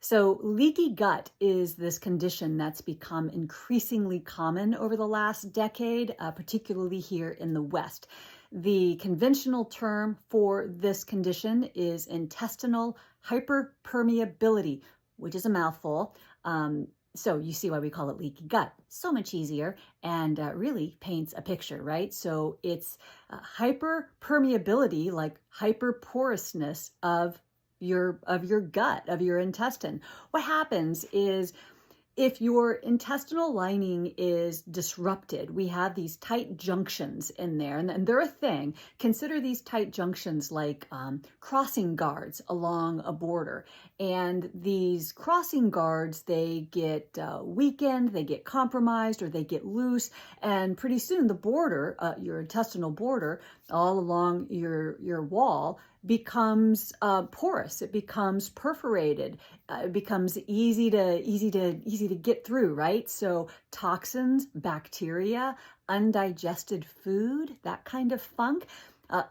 So, leaky gut is this condition that's become increasingly common over the last decade, particularly here in the West. The conventional term for this condition is intestinal hyperpermeability, which is a mouthful. So you see why we call it leaky gut. So much easier and really paints a picture, right? So it's hyperpermeability, like hyperporousness of your gut, of your intestine. What happens is if your intestinal lining is disrupted, we have these tight junctions in there, and they're a thing. Consider these tight junctions like crossing guards along a border. And these crossing guards, they get weakened, they get compromised, or they get loose. And pretty soon the border, your intestinal border, all along your wall, becomes porous. It becomes perforated. It becomes easy to get through, right? So toxins, bacteria, undigested food, that kind of funk,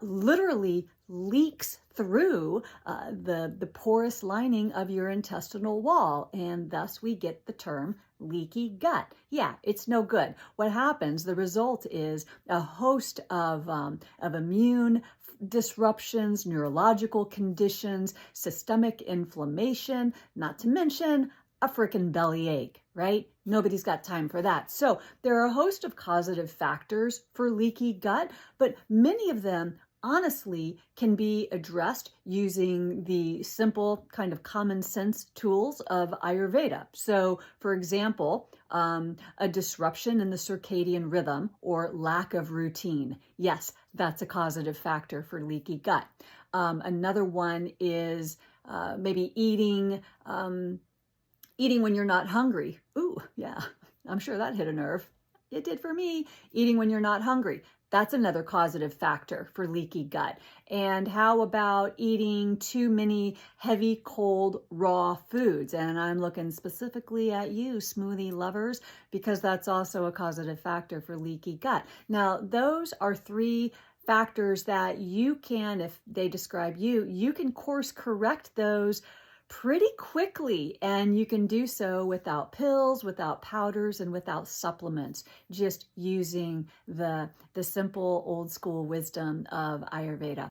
literally leaks through the porous lining of your intestinal wall, and thus we get the term leaky gut. Yeah, it's no good. What happens, the result is a host of immune disruptions, neurological conditions, systemic inflammation, not to mention a frickin' bellyache, right? Nobody's got time for that. So there are a host of causative factors for leaky gut, but many of them honestly can be addressed using the simple kind of common sense tools of Ayurveda. So for example, a disruption in the circadian rhythm or lack of routine. Yes, that's a causative factor for leaky gut. Another one is maybe eating when you're not hungry. Ooh, yeah, I'm sure that hit a nerve. It did for me. Eating when you're not hungry. That's another causative factor for leaky gut. And how about eating too many heavy, cold, raw foods? And I'm looking specifically at you, smoothie lovers, because that's also a causative factor for leaky gut. Now, those are three factors that you can, if they describe you, you can course correct those pretty quickly, and you can do so without pills, without powders, and without supplements, just using the simple old school wisdom of Ayurveda.